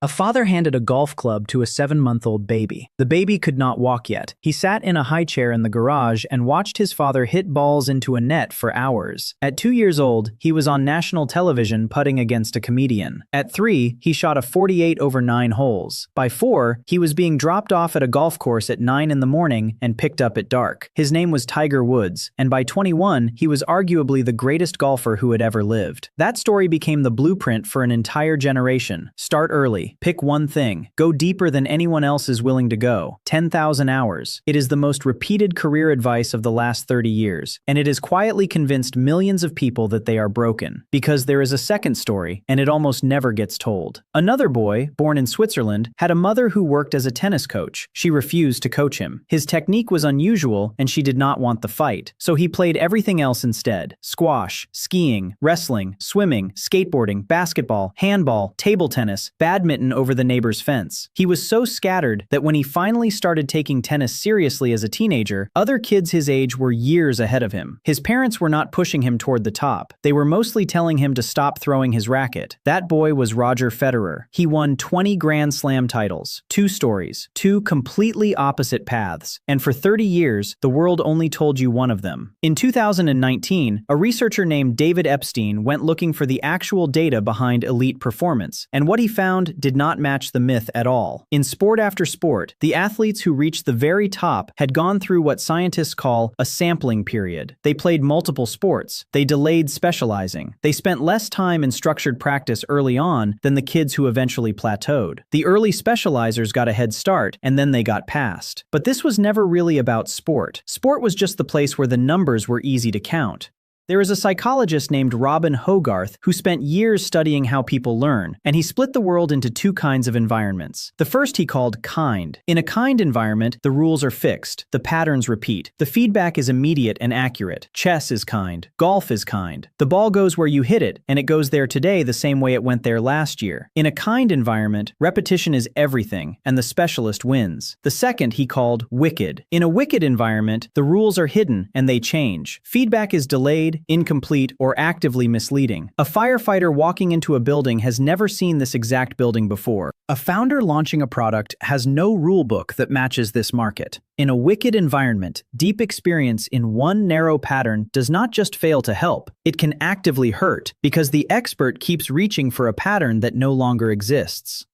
A father handed a golf club to a 7-month-old baby. The baby could not walk yet. He sat in a high chair in the garage and watched his father hit balls into a net for hours. At 2 years old, he was on national television putting against a comedian. At 3, he shot a 48 over 9 holes. By 4, he was being dropped off at a golf course at 9 in the morning and picked up at dark. His name was Tiger Woods, and by 21, he was arguably the greatest golfer who had ever lived. That story became the blueprint for an entire generation. Start early. Pick one thing. Go deeper than anyone else is willing to go. 10,000 hours. It is the most repeated career advice of the last 30 years, and it has quietly convinced millions of people that they are broken. Because there is a second story, and it almost never gets told. Another boy, born in Switzerland, had a mother who worked as a tennis coach. She refused to coach him. His technique was unusual, and she did not want the fight. So he played everything else instead. Squash, skiing, wrestling, swimming, skateboarding, basketball, handball, table tennis, badminton over the neighbor's fence. He was so scattered that when he finally started taking tennis seriously as a teenager, other kids his age were years ahead of him. His parents were not pushing him toward the top. They were mostly telling him to stop throwing his racket. That boy was Roger Federer. He won 20 Grand Slam titles. 2 stories. 2 completely opposite paths. And for 30 years, the world only told you one of them. In 2019, a researcher named David Epstein went looking for the actual data behind elite performance, and what he found did not match the myth at all. In sport after sport, the athletes who reached the very top had gone through what scientists call a sampling period. They played multiple sports. They delayed specializing. They spent less time in structured practice early on than the kids who eventually plateaued. The early specializers got a head start, and then they got passed. But this was never really about sport. Sport was just the place where the numbers were easy to count. There is a psychologist named Robin Hogarth who spent years studying how people learn, and he split the world into 2 kinds of environments. The first he called kind. In a kind environment, the rules are fixed, the patterns repeat, the feedback is immediate and accurate. Chess is kind. Golf is kind. The ball goes where you hit it, and it goes there today the same way it went there last year. In a kind environment, repetition is everything, and the specialist wins. The second he called wicked. In a wicked environment, the rules are hidden, and they change. Feedback is delayed, incomplete, or actively misleading. A firefighter walking into a building has never seen this exact building before. A founder launching a product has no rule book that matches this market. In a wicked environment, deep experience in one narrow pattern does not just fail to help, it can actively hurt, because the expert keeps reaching for a pattern that no longer exists.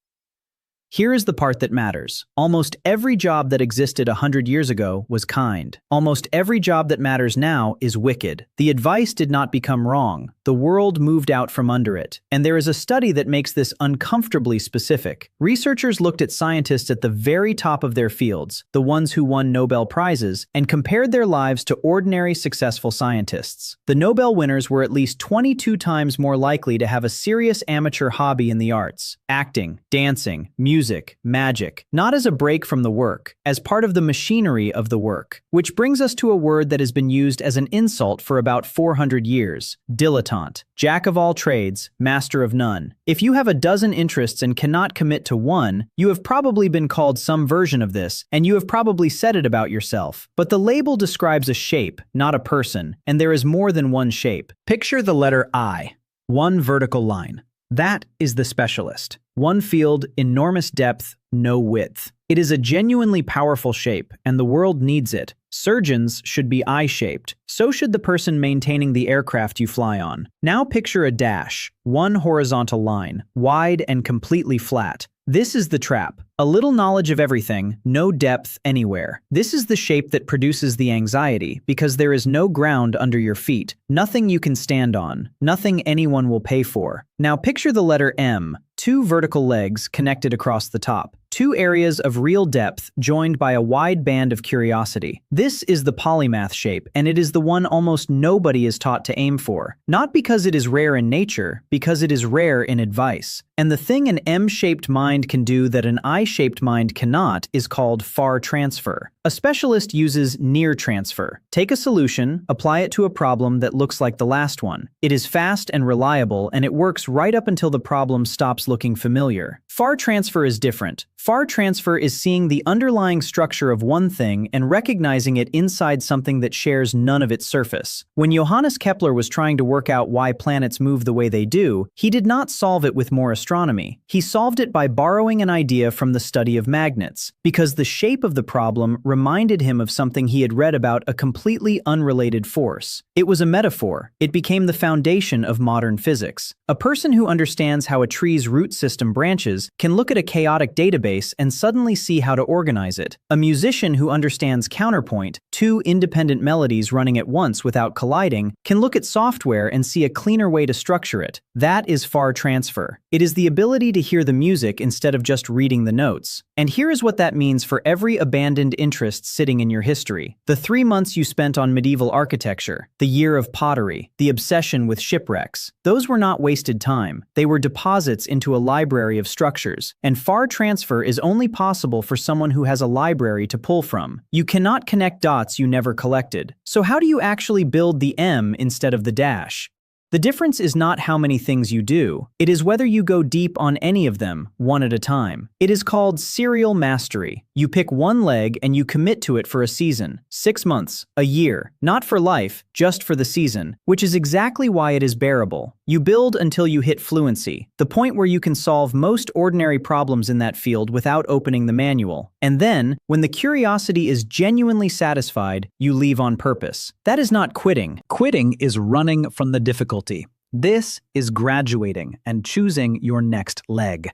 Here is the part that matters. Almost every job that existed 100 years ago was kind. Almost every job that matters now is wicked. The advice did not become wrong. The world moved out from under it. And there is a study that makes this uncomfortably specific. Researchers looked at scientists at the very top of their fields, the ones who won Nobel Prizes, and compared their lives to ordinary successful scientists. The Nobel winners were at least 22 times more likely to have a serious amateur hobby in the arts: acting, dancing, music, magic, not as a break from the work, as part of the machinery of the work. Which brings us to a word that has been used as an insult for about 400 years: dilettante. Jack of all trades, master of none. If you have a dozen interests and cannot commit to one, you have probably been called some version of this, and you have probably said it about yourself. But the label describes a shape, not a person, and there is more than one shape. Picture the letter I. One vertical line. That is the specialist. One field, enormous depth, no width. It is a genuinely powerful shape, and the world needs it. Surgeons should be eye-shaped. So should the person maintaining the aircraft you fly on. Now picture a dash, one horizontal line, wide and completely flat. This is the trap. A little knowledge of everything, no depth anywhere. This is the shape that produces the anxiety, because there is no ground under your feet, nothing you can stand on, nothing anyone will pay for. Now picture the letter M, 2 vertical legs connected across the top. 2 areas of real depth joined by a wide band of curiosity. This is the polymath shape, and it is the one almost nobody is taught to aim for. Not because it is rare in nature, because it is rare in advice. And the thing an M-shaped mind can do that an I-shaped mind cannot is called far transfer. A specialist uses near transfer. Take a solution, apply it to a problem that looks like the last one. It is fast and reliable, and it works right up until the problem stops looking familiar. Far transfer is different. Far transfer is seeing the underlying structure of one thing and recognizing it inside something that shares none of its surface. When Johannes Kepler was trying to work out why planets move the way they do, he did not solve it with more astronomy. He solved it by borrowing an idea from the study of magnets, because the shape of the problem reminded him of something he had read about a completely unrelated force. It was a metaphor. It became the foundation of modern physics. A person who understands how a tree's root system branches can look at a chaotic database and suddenly see how to organize it. A musician who understands counterpoint, two independent melodies running at once without colliding, can look at software and see a cleaner way to structure it. That is far transfer. It is the ability to hear the music instead of just reading the notes. And here is what that means for every abandoned interest sitting in your history. The 3 months you spent on medieval architecture, the year of pottery, the obsession with shipwrecks. Those were not wasted time. They were deposits into a library of structures. And far transfer is only possible for someone who has a library to pull from. You cannot connect dots you never collected. So how do you actually build the M instead of the dash? The difference is not how many things you do. It is whether you go deep on any of them, one at a time. It is called serial mastery. You pick one leg and you commit to it for a season, 6 months, a year, not for life, just for the season, which is exactly why it is bearable. You build until you hit fluency, the point where you can solve most ordinary problems in that field without opening the manual. And then, when the curiosity is genuinely satisfied, you leave on purpose. That is not quitting. Quitting is running from the difficulty. This is graduating and choosing your next leg.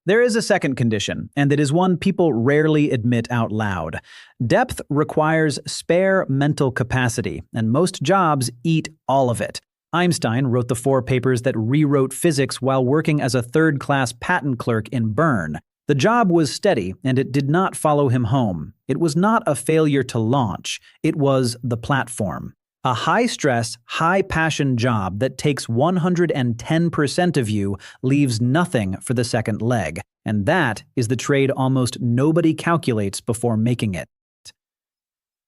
There is a second condition, and it is one people rarely admit out loud. Depth requires spare mental capacity, and most jobs eat all of it. Einstein wrote the 4 papers that rewrote physics while working as a third-class patent clerk in Bern. The job was steady, and it did not follow him home. It was not a failure to launch. It was the platform. A high-stress, high-passion job that takes 110% of you leaves nothing for the second leg, and that is the trade almost nobody calculates before making it.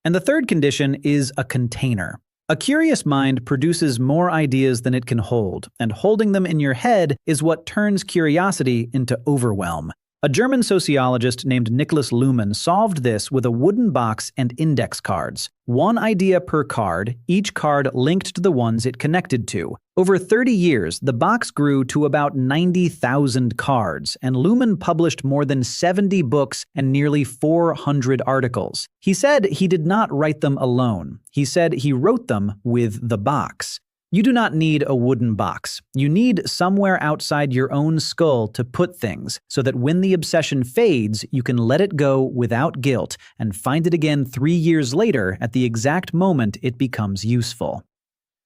And the third condition is a container. A curious mind produces more ideas than it can hold, and holding them in your head is what turns curiosity into overwhelm. A German sociologist named Niklas Luhmann solved this with a wooden box and index cards. 1 idea per card, each card linked to the ones it connected to. Over 30 years, the box grew to about 90,000 cards, and Luhmann published more than 70 books and nearly 400 articles. He said he did not write them alone. He said he wrote them with the box. You do not need a wooden box. You need somewhere outside your own skull to put things, so that when the obsession fades, you can let it go without guilt and find it again 3 years later at the exact moment it becomes useful.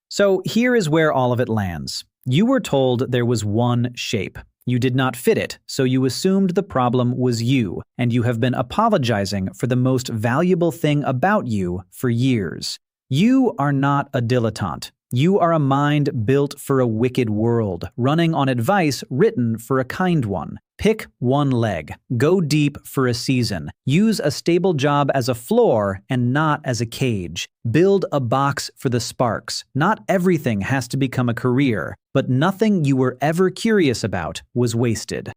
So here is where all of it lands. You were told there was one shape. You did not fit it, so you assumed the problem was you, and you have been apologizing for the most valuable thing about you for years. You are not a dilettante. You are a mind built for a wicked world, running on advice written for a kind one. Pick one leg. Go deep for a season. Use a stable job as a floor and not as a cage. Build a box for the sparks. Not everything has to become a career, but nothing you were ever curious about was wasted.